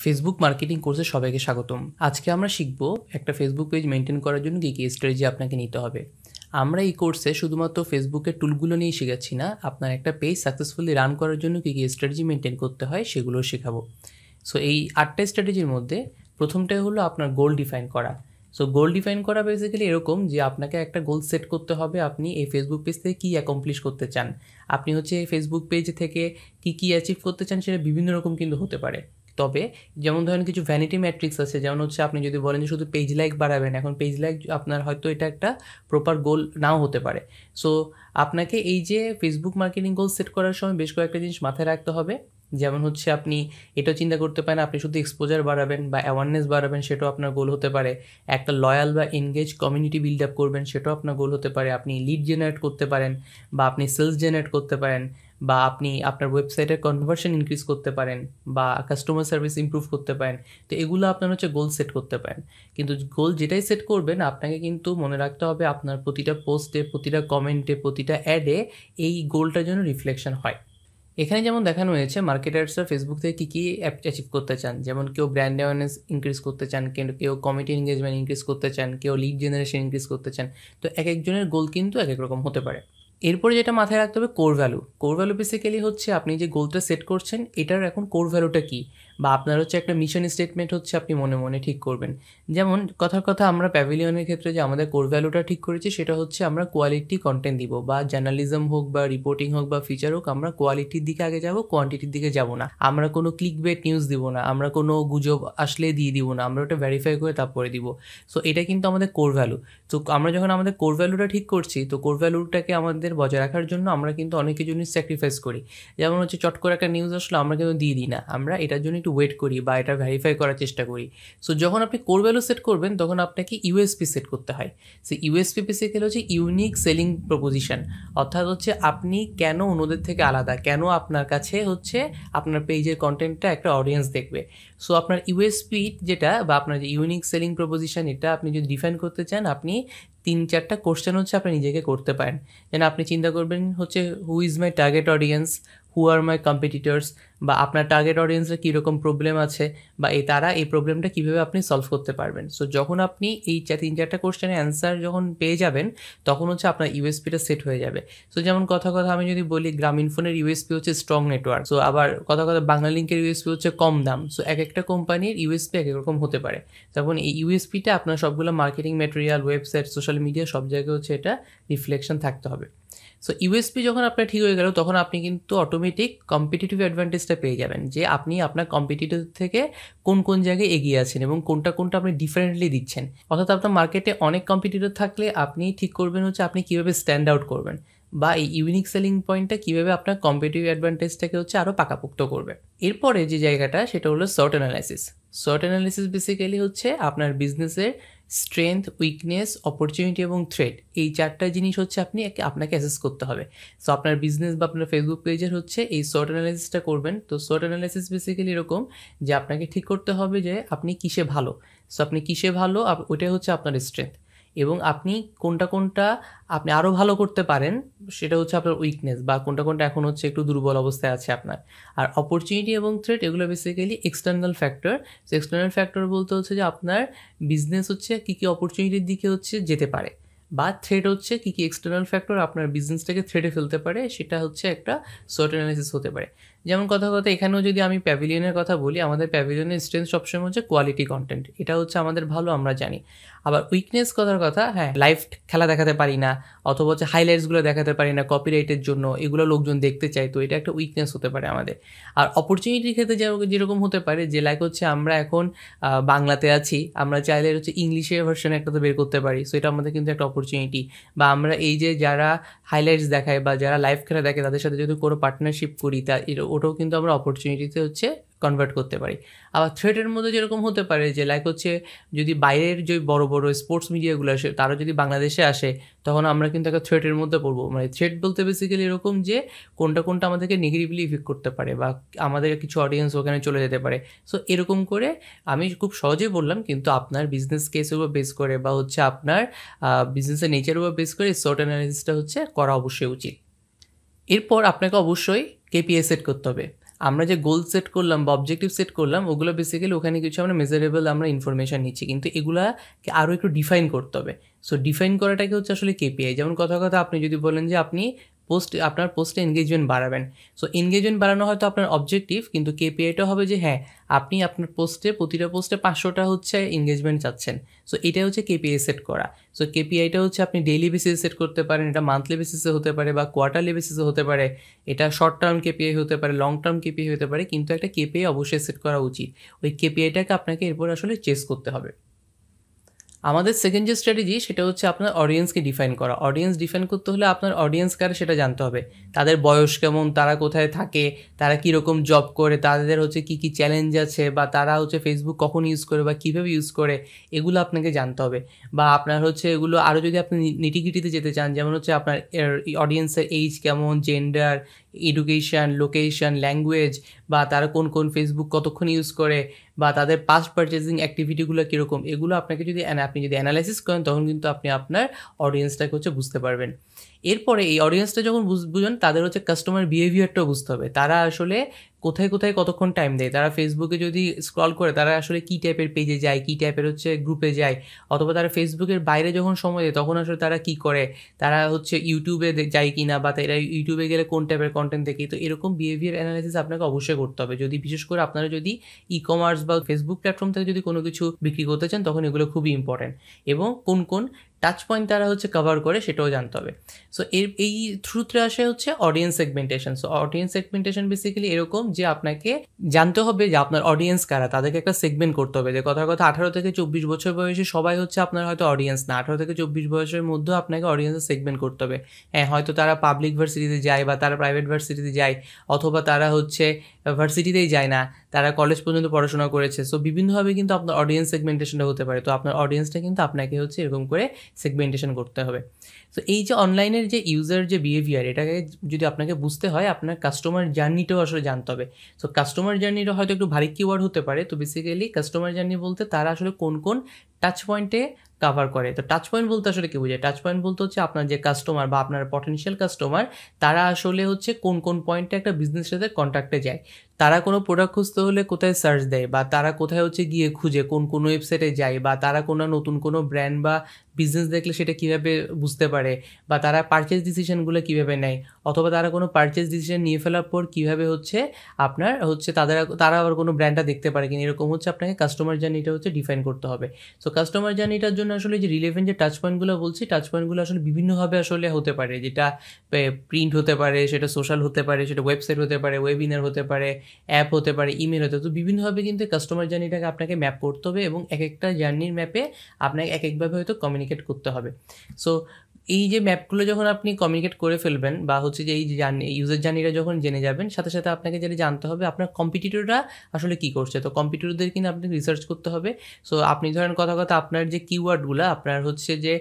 Facebook marketing কোর্সে সবাইকে স্বাগতম। আজকে আমরা শিখব একটা ফেসবুক পেজ মেনটেন করার জন্য কী স্ট্র্যাটেজি আপনাকে নিতে হবে। আমরা এই কোর্সে শুধুমাত্র ফেসবুকের টুলগুলো নিয়েই শেখাচ্ছি না, আপনার একটা পেজ সাকসেসফুলি রান করার জন্য কী স্ট্র্যাটেজি মেনটেন করতে হয় সেগুলো শেখাবো। সো এই 8টা স্ট্র্যাটেজির মধ্যে প্রথমটাই হলো আপনার গোল ডিফাইন করা। সো গোল ডিফাইন করা বেসিক্যালি এরকম যে আপনাকে একটা গোল সেট করতে হবে, আপনি এই ফেসবুক পেজ থেকে কী অ্যাকমপ্লিশ করতে চান। আপনি এই ফেসবুক পেজ থেকে কী অ্যাচিভ করতে চান সেটা বিভিন্ন রকম কিন্তু হতে পারে। তবে যেমন ধরেন কিছু ভ্যানিটি ম্যাট্রিক্স আছে, যেমন আপনি যদি বলেন যে শুধু পেজ লাইক বাড়াবেন, এখন পেজ লাইক আপনার হয়তো এটা একটা প্রপার গোল নাও হতে পারে। সো আপনাকে এই যে ফেসবুক মার্কেটিং গোল সেট করার সময় বেশ কয়েকটা জিনিস মাথায় রাখতে হবে। যেমন আপনি এটাও চিন্তা করতে পারেন আপনি শুধু এক্সপোজার বাড়াবেন বা অ্যাওয়ারনেস বাড়াবেন, সেটাও আপনার গোল হতে পারে। একটা লয়াল বা এনগেজ কমিউনিটি বিল্ড আপ করবেন, সেটাও আপনার গোল হতে পারে। আপনি লিড জেনারেট করতে পারেন বা আপনি সেলস জেনারেট করতে পারেন, বা আপনি আপনার ওয়েবসাইটের কনভার্সন ইনক্রিজ করতে পারেন, বা কাস্টমার সার্ভিস ইমপ্রুভ করতে পারেন। তো এগুলো আপনার গোল সেট করতে পারেন। কিন্তু গোল যেটাই সেট করবেন আপনাকে কিন্তু মনে রাখতে হবে আপনার প্রতিটা পোস্টে, প্রতিটা কমেন্টে, প্রতিটা অ্যাডে এই গোলটার জন্য রিফ্লেকশন হয়। এখানে যেমন দেখানো হয়েছে মার্কেটার্সরা ফেসবুক থেকে কী অ্যাচিভ করতে চান। যেমন কেউ ব্র্যান্ড অ্যাওয়ারনেস ইনক্রিজ করতে চান, কেউ কমিটি এনগেজমেন্ট ইনক্রিজ করতে চান, কেউ লিড জেনারেশন ইনক্রিজ করতে চান। তো এক একজনের গোল কিন্তু এক এক রকম হতে পারে। এরপরে যেটা মাথায় রাখতে হবে core value. Core value basically আপনি যে গোলটা সেট করছেন এটার এখন কোর ভ্যালুটা কী, বা আপনার একটা মিশন স্টেটমেন্ট আপনি মনে মনে ঠিক করবেন। যেমন কথার কথা আমরা প্যাভিলিয়নের ক্ষেত্রে যে আমাদের কোর ভ্যালুটা ঠিক করেছি সেটা আমরা কোয়ালিটি কন্টেন্ট দিব, বা জার্নালিজম হোক বা রিপোর্টিং হোক বা ফিচার হোক, আমরা কোয়ালিটির দিকে আগে যাব, কোয়ান্টিটির দিকে যাব না। আমরা কোনো ক্লিক বেট নিউজ দিব না, আমরা কোনো গুজব আসলে দিয়ে দিব না, আমরা ওটা ভেরিফাই করে তারপরে দিব। সো এটা কিন্তু আমাদের কোর ভ্যালু। তো আমরা যখন আমাদের কোর ভ্যালুটা ঠিক করছি, তো কোর ভ্যালুটাকে আমাদের বজায় রাখার জন্য আমরা কিন্তু অনেক কিছু জিনিস স্যাক্রিফাইস করি। যেমন চট করে একটা নিউজ আসলে আমরা কিন্তু দিয়ে দিই না, আমরা এটার জন্য একটু ওয়েট করি বা এটা ভেরিফাই করার চেষ্টা করি। সো যখন আপনি কোর ভ্যালু সেট করবেন তখন আপনাকে ইউএসপি সেট করতে হয়। So USP basically unique selling proposition, অর্থাৎ আপনি কেন অন্যদের থেকে আলাদা, কেন আপনার কাছে আপনার পেজের কন্টেন্টটা একটা অডিয়েন্স দেখবে। সো আপনার ইউএসপি যেটা বা আপনার যে ইউনিক সেলিং প্রপোজিশন, এটা আপনি যদি ডিফাইন করতে চান আপনি 3-4টা কোশ্চেন আপনি নিজেকে করতে পারেন। যেন আপনি চিন্তা করবেন who is my target audience, who are my competitors, বা আপনার টার্গেট অডিয়েন্সের কীরকম প্রবলেম আছে, বা তারা এই প্রবলেমটা কীভাবে আপনি সলভ করতে পারবেন। সো যখন আপনি এই 3-4টা কোশ্চেনের অ্যান্সার যখন পেয়ে যাবেন তখন আপনার ইউএসপিটা সেট হয়ে যাবে। সো যেমন কথা আমি যদি বলি গ্রামীণফোনের ইউএসপি স্ট্রং নেটওয়ার্ক। সো আবার কথা বাংলালিংকের ইউএসপি কম দাম। সো এক একটা কোম্পানির ইউএসপি এক এক রকম হতে পারে। তখন এই ইউএসপিটা আপনার সবগুলো marketing material, website, social media সব জায়গায় এটা রিফ্লেকশন থাকতে হবে। সো ইউএসপি যখন আপনার ঠিক হয়ে গেল তখন আপনি কিন্তু অটোমেটিক কম্পিটিটিভ অ্যাডভান্টেজটা পেয়ে যাবেন, যে আপনি আপনার কম্পিটিটর থেকে কোন জায়গায় এগিয়ে আছেন এবং কোনটা আপনি ডিফারেন্টলি দিচ্ছেন। অর্থাৎ আপনার মার্কেটে অনেক কম্পিটিটর থাকলে আপনি ঠিক করবেন আপনি কীভাবে স্ট্যান্ড আউট করবেন, বা এই ইউনিক সেলিং পয়েন্টটা কীভাবে আপনার কম্পিটিটিভ অ্যাডভান্টেজটাকে আরও পাকাপোক্ত করবে। এরপরে যে জায়গাটা সেটা হলো sort analysis. Sort analysis basically আপনার বিজনেসের স্ট্রেংথ, উইকনেস, অপরচুনিটি এবং থ্রেট, এই 4টা জিনিস আপনাকে অ্যাসেস করতে হবে। সো আপনার বিজনেস বা আপনার ফেসবুক পেজের এই সর্ট অ্যানালাইসিসটা করবেন। তো সর্ট অ্যানালাইসিস বেসিক্যালি এরকম যে আপনাকে ঠিক করতে হবে যে আপনি কিসে ভালো। সো আপনি কিসে ভালো ওইটাই আপনার স্ট্রেংথ, এবং আপনি কোনটা আপনি আরও ভালো করতে পারেন সেটা আপনার উইকনেস, বা কোনটা এখন একটু দুর্বল অবস্থায় আছে আপনার। আর অপরচুনিটি এবং থ্রেট এগুলো basically external factor. So external factor বলতে যে আপনার বিজনেস কী অপরচুনিটির দিকে যেতে পারে, বা থ্রেট কী এক্সটার্নাল ফ্যাক্টর আপনার বিজনেসটাকে থ্রেটে ফেলতে পারে, সেটা একটা সর্ট অ্যানালাইসিস হতে পারে। যেমন কথা এখানেও যদি আমি প্যাভিলিয়নের কথা বলি, আমাদের প্যাভিলিয়নের স্ট্রেংথ সবসময় কোয়ালিটি কন্টেন্ট, এটা আমাদের ভালো আমরা জানি। আবার উইকনেস কথা হ্যাঁ, লাইভ খেলা দেখাতে পারি না, অথবা হাইলাইটসগুলো দেখাতে পারি না কপিরাইটের জন্য, এগুলো লোকজন দেখতে চায়, তো এটা একটা উইকনেস হতে পারে আমাদের। আর অপরচুনিটির ক্ষেত্রে যেরকম হতে পারে যে আমরা এখন বাংলাতে আছি, আমরা চাইলে ইংলিশের ভার্সন একটা তো বের করতে পারি, সো এটা আমাদের কিন্তু একটা অপরচুনিটি। বা আমরা এই যে যারা হাইলাইটস দেখায় বা যারা লাইভ খেলা দেখে তাদের সাথে যদি কোনো পার্টনারশিপ করি, তা ওটাও কিন্তু আমরা অপরচুনিটিতে কনভার্ট করতে পারি। আবার থ্রেটের মধ্যে যেরকম হতে পারে যে যদি বাইরের যে বড় বড় স্পোর্টস মিডিয়াগুলো আসে তারা যদি বাংলাদেশে আসে, তখন আমরা কিন্তু একটা থ্রেটের মধ্যে পড়বো। থ্রেট বলতে বেসিক্যালি এরকম যে কোনটা আমাদেরকে নেগেটিভলি ইফেক্ট করতে পারে, বা আমাদের কিছু অডিয়েন্স ওখানে চলে যেতে পারে। সো এরকম করে আমি খুব সহজেই বললাম, কিন্তু আপনার বিজনেস কেসের উপর বেস করে বা আপনার বিজনেসের নেচারের উপর বেস করে সর্ট অ্যানালাইসিসটা করা অবশ্যই উচিত। এরপর আপনাকে অবশ্যই কেপিআই সেট করতে হবে। আমরা যে গোল সেট করলাম বা অবজেক্টিভ সেট করলাম ওগুলো বেসিক্যালি ওখানে কিছু আমরা মেজারেবল আমরা ইনফরমেশান নিচ্ছি, কিন্তু এগুলাকে আরও একটু ডিফাইন করতে হবে। সো ডিফাইন করাটাকে হচ্ছে আসলে কেপিআই। যেমন কথা আপনি যদি বলেন যে আপনি আপনার পোস্টে এনগেজমেন্ট বাড়াবেন, সো এনগেজমেন্ট বাড়ানো হয়তো আপনার অবজেক্টিভ, কিন্তু কেপিআইটা হবে যে হ্যাঁ আপনি আপনার প্রতিটা পোস্টে 500টা হচ্ছে এনগেজমেন্ট চাচ্ছেন। সো এটাই হচ্ছে কেপিআই সেট করা। সো কেপিআইটা হচ্ছে আপনি ডেইলি বেসিসে সেট করতে পারেন, এটা মান্থলি বেসিসে হতে পারে বা কোয়ার্টারলি বেসিসে হতে পারে, এটা শর্ট টার্ম কেপিআই হতে পারে, লং টার্ম কেপিআই হতে পারে, কিন্তু একটা কেপিআই অবশ্যই সেট করা উচিত। ওই কেপিআইটাকে আপনাকে এরপর আসলে চেস করতে হবে। আমাদের সেকেন্ড যে স্ট্র্যাটেজি সেটা হচ্ছে আপনার অডিয়েন্সকে ডিফাইন করা। অডিয়েন্স ডিফাইন করতে হলে আপনার অডিয়েন্স কার সেটা জানতে হবে, তাদের বয়স কেমন, তারা কোথায় থাকে, তারা কীরকম জব করে, তাদের হচ্ছে কী কী চ্যালেঞ্জ আছে, বা তারা হচ্ছে ফেসবুক কখন ইউজ করে বা কীভাবে ইউজ করে, এগুলো আপনাকে জানতে হবে। বা আপনার হচ্ছে এগুলো আরও যদি আপনি নিটিগিটিতে যেতে চান, যেমন হচ্ছে আপনার অডিয়েন্সের এইজ কেমন, জেন্ডার, এডুকেশান, লোকেশান, ল্যাঙ্গুয়েজ, বা তারা কোন কোন ফেসবুক কতক্ষণ ইউজ করে, বা তাদের পাস্ট পারচেজিং অ্যাক্টিভিটিগুলো কীরকম, এগুলো আপনাকে যদি আপনি যদি অ্যানালাইসিস করেন তখন কিন্তু আপনি আপনার অডিয়েন্সটাকে হচ্ছে বুঝতে পারবেন। এরপরে এই অডিয়েন্সটা যখন বুঝবেন তাদের হচ্ছে কাস্টমার বিহেভিয়ারটাও বুঝতে হবে, তারা আসলে কোথায় কোথায় কতক্ষণ টাইম দেয়, তারা ফেসবুকে যদি স্ক্রল করে তারা আসলে কী টাইপের পেজে যায়, কী টাইপের হচ্ছে গ্রুপে যায়, অথবা তারা ফেসবুকের বাইরে যখন সময় দেয় তখন আসলে তারা কী করে, তারা হচ্ছে ইউটিউবে যায় কি না, বা তারা ইউটিউবে গেলে কোন টাইপের কন্টেন্ট দেখে। তো এরকম বিহেভিয়ার অ্যানালাইসিস আপনাকে অবশ্যই করতে হবে, যদি বিশেষ করে আপনারা যদি ই কমার্স বা ফেসবুক প্ল্যাটফর্ম থেকে যদি কোনো কিছু বিক্রি করতে চান তখন এগুলো খুবই ইম্পর্ট্যান্ট। এবং কোন কোন টাচ পয়েন্ট তারা হচ্ছে কভার করে সেটাও জানতে হবে। সো এই থ্রুতে আসে হচ্ছে audience segmentation. So audience segmentation basically এরকম যে আপনাকে জানতে হবে যে আপনার অডিয়েন্স কারা, তাদেরকে একটা সেগমেন্ট করতে হবে। যে কথা 18 থেকে 24 বছর বয়সে সবাই হচ্ছে আপনার হয়তো অডিয়েন্স না, 18 থেকে 24 বয়সের মধ্যেও আপনাকে অডিয়েন্সের সেগমেন্ট করতে হবে। হ্যাঁ, হয়তো তারা পাবলিক ভার্সিটিতে যায় বা তারা প্রাইভেট ভার্সিটিতে যায়, অথবা তারা হচ্ছে ভার্সিটিতেই যায় না, তারা কলেজ পর্যন্ত পড়াশোনা করেছে। সো বিভিন্নভাবে কিন্তু আপনার অডিয়েন্স সেগমেন্টেশনটা হতে পারে। তো আপনার অডিয়েন্সটা কিন্তু আপনাকে হচ্ছে এরকম করে সেগমেন্টেশন করতে হবে। সো এই যে অনলাইনের যে ইউজার যে বিহেভিয়ার, এটাকে যদি আপনাকে বুঝতে হয় আপনার কাস্টমার জার্নিটাও আসলে জানতে হবে। সো কাস্টমার জার্নিটা হয়তো একটু ভারী কিওয়ার্ড হতে পারে। তো বেসিক্যালি কাস্টমার জার্নি বলতে তারা আসলে কোন কোন টাচ পয়েন্টে কাভার করে। তো টাচ পয়েন্ট বলতে আসলে কী বোঝায়? টাচ পয়েন্ট বলতে হচ্ছে আপনার যে কাস্টমার বা আপনার পটেনশিয়াল কাস্টমার, তারা আসলে হচ্ছে কোন কোন পয়েন্টে একটা বিজনেসের সাথে কন্ট্যাক্টে যায়, তারা কোনো প্রোডাক্ট খুঁজতে হলে কোথায় সার্চ দেয়, বা তারা কোথায় হচ্ছে গিয়ে খুঁজে কোন ওয়েবসাইটে যায়, বা তারা কোনো নতুন কোনো ব্র্যান্ড বা বিজনেস দেখলে সেটা কীভাবে বুঝতে পারে, বা তারা পারচেজ ডিসিশনগুলো কীভাবে নেয়, অথবা তারা কোনো পারচেজ ডিসিশন নিয়ে ফেলার পর কীভাবে হচ্ছে আপনার হচ্ছে তারা আবার কোনো ব্র্যান্ডটা দেখতে পারে কিনা, এরকম হচ্ছে আপনাকে কাস্টমার জার্নিটা হচ্ছে ডিফাইন করতে হবে। সো কাস্টমার জার্নিটার জন্য আসলে যে রিলেভেন্ট যে টাচ পয়েন্টগুলো বলছি, টাচ পয়েন্টগুলো আসলে বিভিন্নভাবে আসলে হতে পারে, যেটা প্রিন্ট হতে পারে, সেটা সোশ্যাল হতে পারে, সেটা ওয়েবসাইট হতে পারে, ওয়েবিনার হতে পারে, অ্যাপ হতে পারে, ইমেল হতে পারে। তো বিভিন্নভাবে কিন্তু কাস্টমার জার্নিটাকে আপনাকে ম্যাপ করতে হবে, এবং এক একটা জার্নির ম্যাপে আপনাকে এক একভাবে হয়তো কমিউনিকেট করতে হবে। সো এই যে ম্যাপগুলো যখন আপনি কমিউনিকেট করে ফেলবেন, বা হচ্ছে যে এই যে ইউজার জার্নিটা যখন জেনে যাবেন, সাথে সাথে আপনাকে যেটা জানতে হবে আপনার কম্পিটিটররা আসলে কী করছে। তো কম্পিটিটরদের কিন্তু আপনাকে রিসার্চ করতে হবে। সো আপনি ধরেন কথা আপনার যে কিওয়ার্ডগুলো, আপনার হচ্ছে যে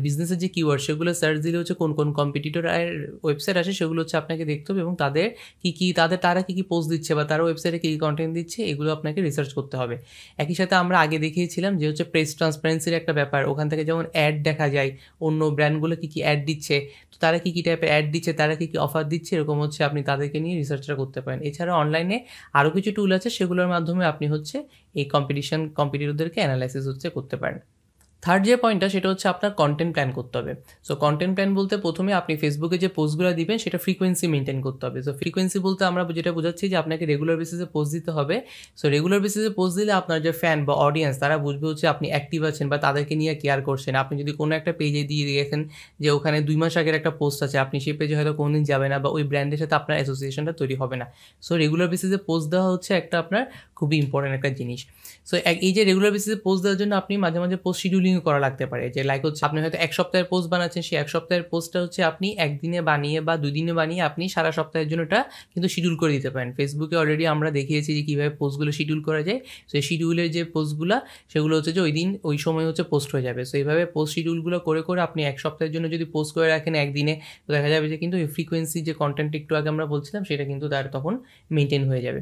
বিজনেসের যে কিওয়ার্ড, সেগুলো সার্চ দিলে হচ্ছে কোন কোন কম্পিটিটরের ওয়েবসাইট আসে সেগুলো হচ্ছে আপনাকে দেখতে হবে, এবং তারা কী কী পোস্ট দিচ্ছে, বা তারা ওয়েবসাইটে কী কী কন্টেন্ট দিচ্ছে, এগুলো আপনাকে রিসার্চ করতে হবে। একই সাথে আমরা আগে দেখিয়েছিলাম যে হচ্ছে প্রেস ট্রান্সপারেন্সির একটা ব্যাপার, ওখান থেকে যেমন অ্যাড দেখা যায়, অন্য ব্র্যান্ডগুলো কী কী অ্যাড দিচ্ছে, তো তারা কী কী টাইপের অ্যাড দিচ্ছে, তারা কী কী অফার দিচ্ছে, এরকম হচ্ছে আপনি তাদেরকে নিয়ে রিসার্চটা করতে পারেন। এছাড়া অনলাইনে আরও কিছু টুল আছে, সেগুলোর মাধ্যমে আপনি হচ্ছে এই কম্পিটিটরদেরকে অ্যানালাইসিস হচ্ছে করতে পারেন। থার্ড যে পয়েন্টটা সেটা হচ্ছে আপনার কন্টেন্ট প্ল্যান করতে হবে। সো কন্টেন্ট প্ল্যান বলতে প্রথমে আপনি ফেসবুকে যে পোস্টগুলো দিবেন সেটা ফ্রিকোয়েন্সি মেনটেন করতে হবে। সো ফ্রিকোয়েন্সি বলতে আমরা যেটা বোঝাচ্ছি যে আপনাকে রেগুলার বেসিসে পোস্ট দিতে হবে। সো রেগুলার বেসিসে পোস্ট দিলে আপনার যে ফ্যান বা অডিয়েন্স, তারা বুঝবে হচ্ছে আপনি অ্যাক্টিভ আছেন বা তাদেরকে নিয়ে কেয়ার করছেন। আপনি যদি কোনো একটা পেজে দিয়ে দিয়েছেন যে ওখানে 2 মাস আগের একটা পোস্ট আছে, আপনি সেই পেজে হয়তো কোনোদিন যাবে না, বা ওই ব্র্যান্ডের সাথে আপনার অ্যাসোসিয়েশনটা তৈরি হবে না। সো রেগুলার বেসিসে পোস্ট দেওয়া হচ্ছে একটা আপনার খুবই ইম্পর্ট্যান্ট একটা জিনিস। সো এই যে রেগুলার বেসিসে পোস্ট দেওয়ার জন্য আপনি মাঝে মাঝে পোস্ট শিডিউলিংও করা লাগতে পারে। যে লাইক হচ্ছে আপনি হয়তো 1 সপ্তাহের পোস্ট বানাচ্ছেন, সেই 1 সপ্তাহের পোস্টটা হচ্ছে আপনি 1 দিনে বানিয়ে বা 2 দিনে বানিয়ে আপনি সারা সপ্তাহের জন্য এটা কিন্তু শিডিউল করে দিতে পারেন। ফেসবুকে অলরেডি আমরা দেখিয়েছি যে কীভাবে পোস্টগুলো শিডিউল করা যায়। সো এই শিডিউলের যে পোস্টগুলো সেগুলো হচ্ছে যে ওই সময় হচ্ছে পোস্ট হয়ে যাবে। সো এইভাবে পোস্ট শিডিউলগুলো করে আপনি 1 সপ্তাহের জন্য যদি পোস্ট করে রাখেন একদিনে, তো দেখা যাবে যে কিন্তু এই ফ্রিকোয়েন্সি যে কন্টেন্ট একটু আগে আমরা বলছিলাম সেটা কিন্তু তার তখন মেনটেন হয়ে যাবে।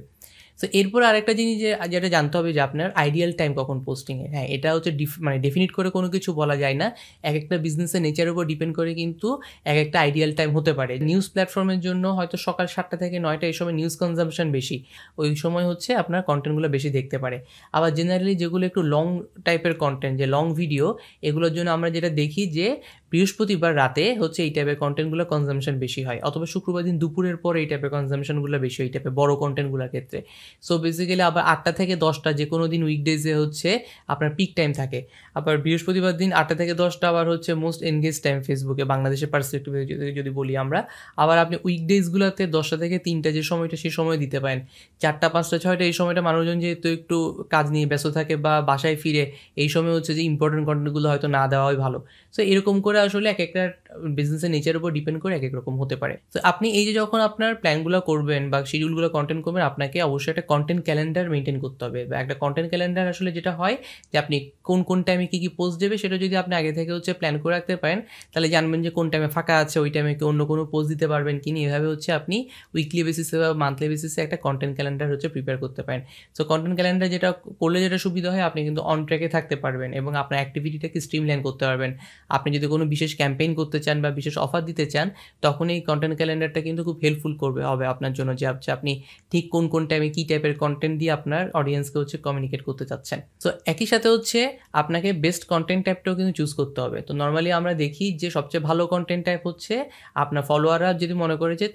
সো এরপর আরেকটা জিনিস যেটা জানতে হবে যে আপনার আইডিয়াল টাইম কখন পোস্টিংয়ে। হ্যাঁ, এটা হচ্ছে মানে ডেফিনিট করে কোনো কিছু বলা যায় না, এক একটা বিজনেসের নেচারের উপর ডিপেন্ড করে কিন্তু এক একটা আইডিয়াল টাইম হতে পারে। নিউজ প্ল্যাটফর্মের জন্য হয়তো সকাল 7টা থেকে 9টা এই সময় নিউজ কনজাম্পশন বেশি, ওই সময় হচ্ছে আপনার কন্টেন্টগুলো বেশি দেখতে পারে। আবার জেনারেলি যেগুলো একটু লং টাইপের কন্টেন্ট, যে লং ভিডিও, এগুলোর জন্য আমরা যেটা দেখি যে বৃহস্পতিবার রাতে হচ্ছে এই টাইপের কন্টেন্টগুলো কনজাম্পশন বেশি হয়, অথবা শুক্রবার দিন দুপুরের পর এই টাইপের কনজাম্পশনগুলো বেশি হয় এই টাইপের বড় কন্টেন্টগুলোর ক্ষেত্রে। সো বেসিক্যালি আবার 8টা থেকে 10টা যে কোনো দিন উইকডেজে হচ্ছে আপনার পিক টাইম থাকে। আবার বৃহস্পতিবার দিন 8টা থেকে 10টা আবার হচ্ছে মোস্ট এনগেজ টাইম ফেসবুকে, বাংলাদেশের পার্সপেক্টিভে যদি বলি আমরা। আবার আপনি উইকডেজগুলোতে 10টা থেকে 3টা যে সময়টা, সেই সময় দিতে পারেন। 4টা 5টা 6টা এই সময়টা মানুষজন যেহেতু একটু কাজ নিয়ে ব্যস্ত থাকে বা বাসায় ফিরে, এই সময় হচ্ছে যে ইম্পর্টেন্ট কন্টেন্টগুলো হয়তো না দেওয়াই ভালো। সো এরকম করে আসলে এক একটা বিজনেসের নেচারের উপর ডিপেন্ড করে এক এক রকম হতে পারে। তো আপনি এই যে যখন আপনার প্ল্যানগুলো করবেন বা শিডিউলগুলো কন্টেন্ট করবেন, আপনাকে অবশ্যই একটা কন্টেন্ট ক্যালেন্ডার মেনটেন করতে হবে। বা একটা কন্টেন্ট ক্যালেন্ডার আসলে যেটা হয় যে আপনি কোন কোন টাইমে কী কী পোস্ট দেবে, সেটা যদি আপনি আগে থেকে হচ্ছে প্ল্যান করে রাখতে পারেন, তাহলে জানবেন যে কোন টাইমে ফাঁকা আছে, ওই টাইমে অন্য কোনো পোস্ট দিতে পারবেন কিনা। এভাবে হচ্ছে আপনি উইকলি বেসিসে বা মান্থলি বেসিসে একটা কন্টেন্ট ক্যালেন্ডার হচ্ছে প্রিপেয়ার করতে পারেন। সো কন্টেন্ট ক্যালেন্ডার যেটা করলে যেটা সুবিধা হয়, আপনি কিন্তু অন ট্র্যাকে থাকতে পারবেন এবং আপনার অ্যাক্টিভিটিটাকে স্ট্রিমলাইন করতে পারবেন। আপনি যদি কোনো বিশেষ ক্যাম্পেইন করতে চান বা বিশেষ অফার দিতে চান, তখন এই কন্টেন্ট ক্যালেন্ডারটা কিন্তু খুব হেল্পফুল হবে আপনার জন্য, যে আপনি ঠিক কোন কোন টাইমে কী টাইপের কন্টেন্ট দিয়ে আপনার অডিয়েন্সকে হচ্ছে কমিউনিকেট করতে চাচ্ছেন। সো একই সাথে হচ্ছে আপনাকে বেস্ট কন্টেন্ট টাইপটাও কিন্তু চুজ করতে হবে। তো নর্মালি আমরা দেখি যে সবচেয়ে ভালো কন্টেন্ট টাইপ হচ্ছে আপনার ফলোয়াররা যদি মনে করে যে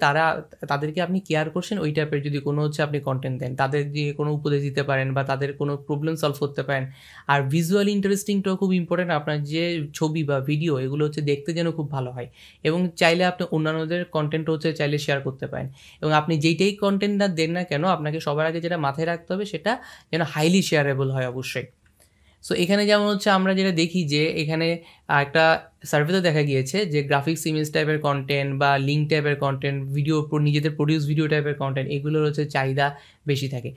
তাদেরকে আপনি কেয়ার করছেন, ওই টাইপের যদি কোনো হচ্ছে আপনি কন্টেন্ট দেন, তাদের দিয়ে কোনো উপদেশ দিতে পারেন বা তাদের কোনো প্রবলেম সলভ করতে পারেন। আর ভিজুয়ালি ইন্টারেস্টিংটাও খুব ইম্পর্টেন্ট, আপনার যে ছবি বা ভিডিও এগুলো হচ্ছে দেখতে যেন খুব ভালো হয়, এবং চাইলে আপনি অন্যান্যদের কন্টেন্ট হচ্ছে চাইলে শেয়ার করতে পারেন। এবং আপনি যেইটাই কন্টেন্টটা দেন না কেন, আপনাকে সবার আগে যেটা মাথায় রাখতে হবে সেটা যেন হাইলি শেয়ারেবল হয় অবশ্যই। সো এখানে যেমন হচ্ছে আমরা যেটা দেখি যে এখানে একটা সার্ভেতে দেখা গিয়েছে যে গ্রাফিক্স ইমেজ টাইপের কন্টেন্ট বা লিঙ্ক টাইপের কন্টেন্ট, ভিডিও নিজেদের প্রডিউস ভিডিও টাইপের কন্টেন্ট, এগুলোর হচ্ছে চাহিদা বেশি থাকে।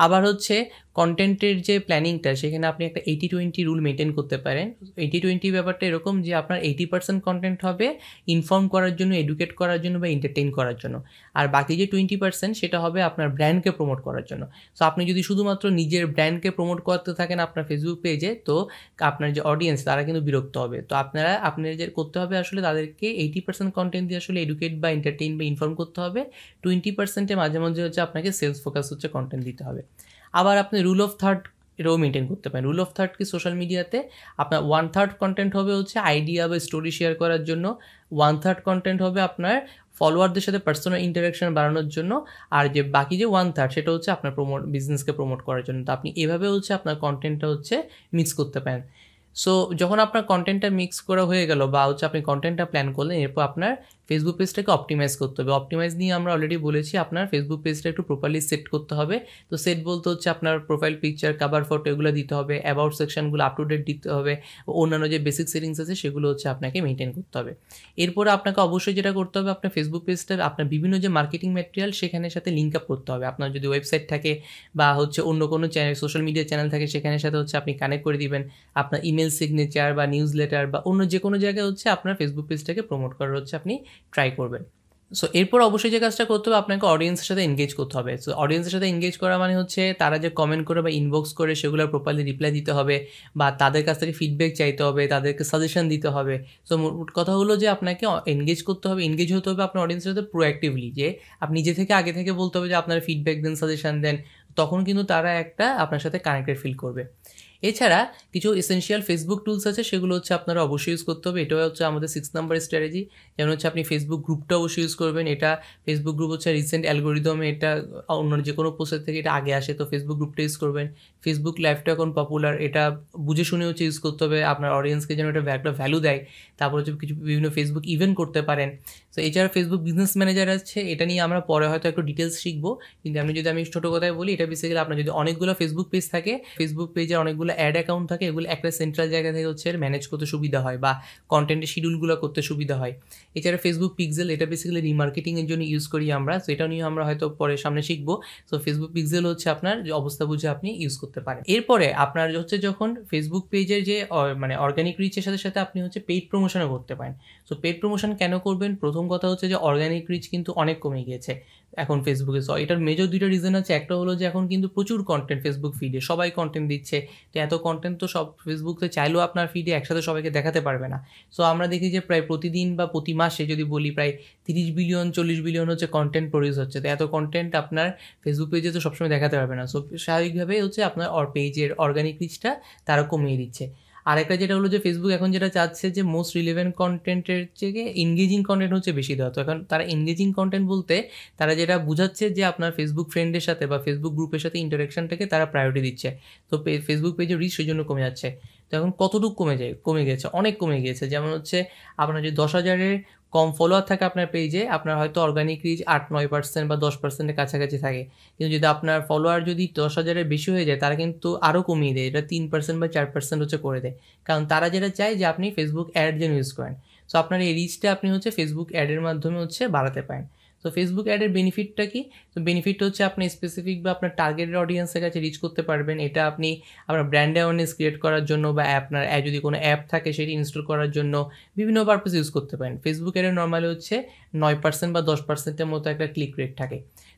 আবার হচ্ছে কন্টেন্টের যে প্ল্যানিংটা, সেখানে আপনি একটা 80-20 রুল মেনটেন করতে পারেন। 80-20 ব্যাপারটা এরকম যে আপনার 80% কন্টেন্ট হবে ইনফর্ম করার জন্য, এডুকেট করার জন্য বা এন্টারটেইন করার জন্য, আর বাকি যে 20% সেটা হবে আপনার ব্র্যান্ডকে প্রমোট করার জন্য। সো আপনি যদি শুধুমাত্র নিজের ব্র্যান্ডকে প্রমোট করতে থাকেন আপনার ফেসবুক পেজে, তো আপনার যে অডিয়েন্স তারা কিন্তু বিরক্ত হবে। তো আপনার যে করতে হবে আসলে তাদেরকে 80% কন্টেন্ট দিয়ে আসলে এডুকেট বা এন্টারটেইন বা ইনফর্ম করতে হবে। 20% মাঝে মাঝে হচ্ছে আপনাকে সেলস ফোকাস হচ্ছে কন্টেন্ট দিতে হবে। আবার আপনি রুল অফ থার্ড এটাও মেনটেন করতে পারেন। রুল অফ থার্ড কি, সোশ্যাল মিডিয়াতে আপনার 1/3 কন্টেন্ট হবে হচ্ছে আইডিয়া বা স্টোরি শেয়ার করার জন্য, 1/3 কন্টেন্ট হবে আপনার ফলোয়ারদের সাথে পার্সোনাল ইন্টারাকশন বাড়ানোর জন্য, আর যে বাকি যে 1/3 সেটা হচ্ছে আপনার বিজনেসকে প্রমোট করার জন্য। তো আপনি এভাবে হচ্ছে আপনার কন্টেন্টটা হচ্ছে মিক্স করতে পারেন। সো যখন আপনার কন্টেন্টটা মিক্স করা হয়ে গেল বা হচ্ছে আপনি কন্টেন্টটা প্ল্যান করলেন, এরপর আপনার ফেসবুক পেজটাকে অপটিমাইজ করতে হবে। অপটিমাইজ নিয়ে আমরা অলরেডি বলেছি, আপনার ফেসবুক পেজটা একটু প্রপারলি সেট করতে হবে। তো সেট বলতে হচ্ছে আপনার প্রোফাইল পিকচার, কভার ফটো এগুলো দিতে হবে, অ্যাবাউট সেকশনগুলো আপ টু ডেট দিতে হবে, অন্যান্য যে বেসিক সেটিংস আছে সেগুলো হচ্ছে আপনাকে মেনটেন করতে হবে। এরপরে আপনাকে অবশ্যই যেটা করতে হবে, আপনার ফেসবুক পেজটা আপনার বিভিন্ন যে মার্কেটিং ম্যাটেরিয়াল সেখানের সাথে লিঙ্ক আপ করতে হবে। আপনার যদি ওয়েবসাইট থাকে বা হচ্ছে অন্য কোনো চ্যানেল, সোশ্যাল মিডিয়া চ্যানেল থাকে, সেখানের সাথে হচ্ছে আপনি কানেক্ট করে দিবেন। আপনার ইমেল সিগনেচার বা নিউজ লেটার বা অন্য যে কোনো জায়গায় হচ্ছে আপনার ফেসবুক পেজটাকে প্রমোট করার হচ্ছে আপনি ট্রাই করবেন। সো এরপর অবশ্যই যে কাজটা করতে হবে, আপনাকে অডিয়েন্সের সাথে এনগেজ করতে হবে। সো অডিয়েন্সের সাথে এনগেজ করা মানে হচ্ছে তারা যে কমেন্ট করে বা ইনবক্স করে সেগুলো প্রপারলি রিপ্লাই দিতে হবে, বা তাদের কাছ থেকে ফিডব্যাক চাইতে হবে, তাদেরকে সাজেশন দিতে হবে। সো মোট কথা হলো যে আপনাকে এনগেজ করতে হবে, এনগেজ হতে হবে আপনার অডিয়েন্সের সাথে প্রোঅ্যাক্টিভলি, যে আপনি নিজে থেকে আগে থেকে বলতে হবে যে আপনারা ফিডব্যাক দেন, সাজেশন দেন, তখন কিন্তু তারা একটা আপনার সাথে কানেক্টেড ফিল করবে। এছাড়া কিছু এসেনশিয়াল ফেসবুক টুলস আছে, সেগুলো হচ্ছে আপনারা অবশ্যই ইউজ করতে হবে। এটাও হচ্ছে আমাদের 6 নম্বর স্ট্র্যাটেজি। যেমন হচ্ছে আপনি ফেসবুক গ্রুপটা অবশ্যই ইউজ করবেন। এটা ফেসবুক গ্রুপ হচ্ছে রিসেন্ট অ্যালগোরিদমে এটা অন্য যে কোনো পোস্টের থেকে এটা আগে আসে, তো ফেসবুক গ্রুপটা ইউজ করবেন। ফেসবুক লাইভটা এখন পপুলার, এটা বুঝে শুনে হচ্ছে ইউজ করতে হবে, আপনার অডিয়েন্সকে যেন এটা একটা ভ্যালু দেয়। তারপর হচ্ছে কিছু বিভিন্ন ফেসবুক ইভেন্ট করতে পারেন। তো এছাড়া ফেসবুক বিজনেস ম্যানেজার আছে, এটা নিয়ে আমরা পরে হয়তো একটু ডিটেলস শিখবো, কিন্তু আমি ছোটো কথায় বলি, এটা বেসিক্যালি আপনার যদি অনেকগুলো ফেসবুক পেজ থাকে, ফেসবুক পেজে অনেকগুলো অ্যাড অ্যাকাউন্ট থাকে, এগুলো একটা সেন্ট্রাল জায়গা থেকে হচ্ছে ম্যানেজ করতে সুবিধা হয় বা কন্টেন্টের শিডিউলগুলো করতে সুবিধা হয়। এছাড়া ফেসবুক পিক্সেল, এটা বেসিক্যালি রিমার্কেটিংয়ের জন্য ইউজ করি আমরা, সো এটাও নিয়ে আমরা হয়তো পরে সামনে শিখবো। সো ফেসবুক পিক্সেল হচ্ছে আপনার যে অবস্থা বুঝে আপনি ইউজ করতে পারেন। এরপরে আপনার হচ্ছে যখন ফেসবুক পেজের যে মানে অর্গানিক রিচের সাথে সাথে আপনি হচ্ছে পেইড প্রমোশনও করতে পারেন। সো পেইড প্রমোশন কেন করবেন? প্রথম কথা হচ্ছে যে অর্গানিক রিচ কিন্তু অনেক কমে গিয়েছে। এখন ফেসবুকে। সো এটার মেজর দুইটা রিজন আছে। একটা হলো যে এখন কিন্তু প্রচুর কন্টেন্ট ফেসবুক ফিডে, সবাই কন্টেন্ট দিচ্ছে। তো এত কন্টেন্ট তো সব ফেসবুকে চাইলেও আপনার ফিডে একসাথে সবাইকে দেখাতে পারবে না। সো আমরা দেখি যে প্রায় প্রতিদিন বা প্রতি মাসে যদি বলি প্রায় 30 বিলিয়ন 40 বিলিয়ন হচ্ছে কন্টেন্ট প্রডিউস হচ্ছে। তো এত কন্টেন্ট আপনার ফেসবুক পেজে তো সবসময় দেখাতে পারবে না। সো স্বাভাবিকভাবে হচ্ছে আপনার পেজের অর্গানিক রিচটা তারা কমিয়ে দিচ্ছে। আরেকটা যেটা হলো যে ফেসবুক এখন যেটা চাচ্ছে যে মোস্ট রিলেভেন্ট কন্টেন্টের থেকে এনগেজিং কন্টেন্ট হচ্ছে বেশি দেওয়া। তো এখন তারা এনগেজিং কন্টেন্ট বলতে তারা যেটা বোঝাচ্ছে যে আপনার ফেসবুক ফ্রেন্ডের সাথে বা ফেসবুক গ্রুপের সাথে ইন্টারাকশনটাকে তারা প্রায়োরিটি দিচ্ছে। তো ফেসবুক পেজের রিচ সেই জন্য কমে যাচ্ছে। তো এখন কতটুকু কমে গেছে, অনেক কমে গিয়েছে। যেমন হচ্ছে আপনার যে 10,000-এর কম ফলোয়ার থাকে আপনার পেজে, আপনার হয়তো অর্গানিক রিচ 8-9% বা 10%-এর কাছাকাছি থাকে। কিন্তু যদি আপনার ফলোয়ার যদি 10,000-এর বেশি হয়ে যায় তারা কিন্তু আরও কমিয়ে দেয়, এটা 3% বা 4% হচ্ছে করে দেয়। কারণ তারা যেটা চায় যে আপনি ফেসবুক অ্যাড যেন ইউজ করেন। সো আপনার এই রিচটা আপনি হচ্ছে ফেসবুক অ্যাডের মাধ্যমে হচ্ছে বাড়াতে পারেন। তো ফেসবুক অ্যাডের বেনিফিটটা কি? তো বেনিফিটটা হচ্ছে আপনি স্পেসিফিক বা আপনার টার্গেটেড অডিয়েন্সের কাছে রিচ করতে পারবেন। এটা আপনি আপনার ব্র্যান্ড অ্যাওয়ারনেস ক্রিয়েট করার জন্য বা আপনার যদি কোনো অ্যাপ থাকে সেটি ইনস্টল করার জন্য বিভিন্ন পারপাস ইউজ করতে পারেন। ফেসবুক অ্যাডে নর্মালি হচ্ছে 9% বা 10%-এর মতো একটা ক্লিক রেট থাকে।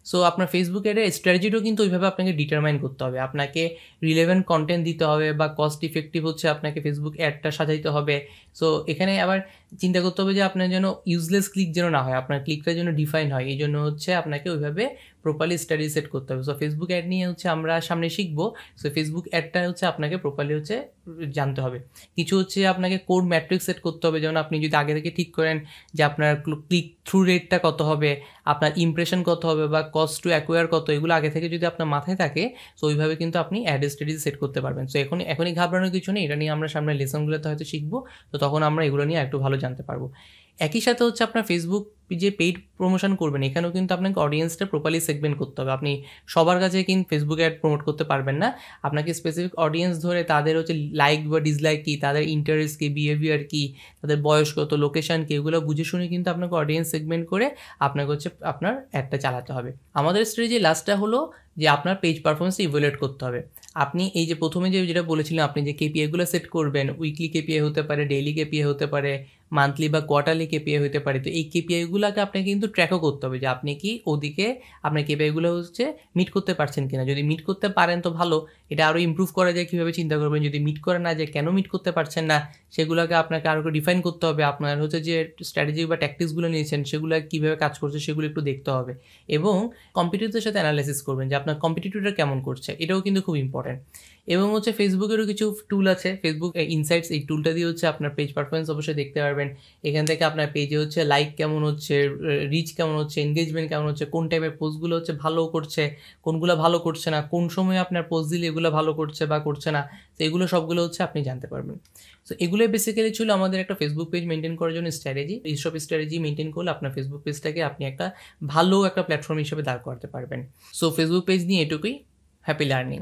সো আপনার ফেসবুক অ্যাডের স্ট্র্যাটেজিটাও কিন্তু ওইভাবে আপনাকে ডিটারমাইন করতে হবে। আপনাকে রিলেভেন্ট কন্টেন্ট দিতে হবে বা কস্ট ইফেক্টিভ হচ্ছে আপনাকে ফেসবুক অ্যাডটা সাজাইতে হবে। সো এখানে আবার চিন্তা করতে হবে যে আপনার যেন ইউজলেস ক্লিক যেন না হয়, আপনার ক্লিকটা যেন ডিফাইন হয়। এই জন্য হচ্ছে আপনাকে ওইভাবে প্রপারলি স্টাডি সেট করতে হবে। সো ফেসবুক অ্যাড নিয়ে হচ্ছে আমরা সামনে শিখবো। সো ফেসবুক অ্যাডটা হচ্ছে আপনাকে প্রপারলি হচ্ছে জানতে হবে। কিছু হচ্ছে আপনাকে কোর ম্যাট্রিক্স সেট করতে হবে। যেমন আপনি যদি আগে থেকে ঠিক করেন যে আপনার ক্লিক থ্রু রেটটা কত হবে, আপনার ইমপ্রেশন কত হবে বা কস্ট টু অ্যাকোয়ার কত, এগুলো আগে থেকে যদি আপনার মাথায় থাকে সো ওইভাবে কিন্তু আপনি অ্যাড স্ট্র্যাটেজি সেট করতে পারবেন। সো এখনই ঘাবড়ানোর কিছু নেই, এটা নিয়ে আমরা সামনে লেসনগুলোতে হয়তো শিখবো। তো তখন আমরা এগুলো নিয়ে একটু ভালো জানতে পারবো। একই সাথে হচ্ছে আপনার ফেসবুক যে পেইড প্রমোশন করবেন এখানেও কিন্তু আপনাকে অডিয়েন্সটা প্রপারলি সেগমেন্ট করতে হবে। আপনি সবার কাছে কিন্তু ফেসবুক অ্যাড প্রমোট করতে পারবেন না। আপনাকে স্পেসিফিক অডিয়েন্স ধরে তাদের হচ্ছে লাইক বা ডিসলাইক কী, তাদের ইন্টারেস্ট কী, বিহেভিয়ার কী, তাদের বয়স কত, লোকেশান কী, এগুলো বুঝে শুনে কিন্তু আপনাকে অডিয়েন্স সেগমেন্ট করে আপনাকে হচ্ছে আপনার অ্যাডটা চালাতে হবে। আমাদের স্ট্র্যাটেজি লাস্টটা হলো যে আপনার পেজ পারফরমেন্স ইভ্যালুয়েট করতে হবে। আপনি এই যে প্রথমে যেটা বলেছিলাম, আপনি যে কেপিআইগুলো সেট করবেন, উইকলি কেপিআই হতে পারে, ডেইলি কেপিআই হতে পারে, মান্থলি বা কোয়ার্টারলি কেপিআই হতে পারে। তো এই কেপিআইগুলোকে আপনাকে কিন্তু ট্র্যাকও করতে হবে যে আপনি কি ওদিকে আপনার কেপিআইগুলো হচ্ছে মিট করতে পারছেন কিনা। যদি মিট করতে পারেন তো ভালো, এটা আরও ইমপ্রুভ করা যায় কীভাবে চিন্তা করবেন। যদি মিট করা না যায়, কেন মিট করতে পারছেন না, সেগুলোকে আপনাকে আরও ডিফাইন করতে হবে। আপনার হচ্ছে যে স্ট্র্যাটেজি বা ট্যাকটিক্সগুলো নিয়েছেন সেগুলো কীভাবে কাজ করছে সেগুলো একটু দেখতে হবে। এবং কম্পিটিটরদের সাথে অ্যানালাইসিস করবেন যে আপনার কম্পিটিটরটা কেমন করছে, এটাও কিন্তু খুব ইম্পর্টেন্ট। এবং হচ্ছে ফেসবুকেরও কিছু টুল আছে, ফেসবুক ইনসাইটস, এই টুলটা দিয়ে হচ্ছে আপনার পেজ পারফরমেন্স অবশ্যই দেখতে পারবেন। এখান থেকে আপনার পেজে হচ্ছে লাইক কেমন হচ্ছে, রিচ কেমন হচ্ছে, এনগেজমেন্ট কেমন হচ্ছে, কোন টাইপের পোস্টগুলো হচ্ছে ভালো করছে, কোনগুলো ভালো করছে না, কোন সময় আপনার পোস্ট দিলে এগুলো ভালো করছে বা করছে না। তো এগুলো সবগুলো হচ্ছে আপনি জানতে পারবেন। সো এগুলোই বেসিক্যালি ছিল আমাদের একটা ফেসবুক পেজ মেনটেন করার জন্য স্ট্র্যাটেজি। এইসব স্ট্র্যাটেজি মেনটেন করলে আপনার ফেসবুক পেজটাকে আপনি একটা ভালো একটা প্ল্যাটফর্ম হিসেবে দাঁড় করাতে পারবেন। সো ফেসবুক পেজ নিয়ে এটুকুই। Happy learning.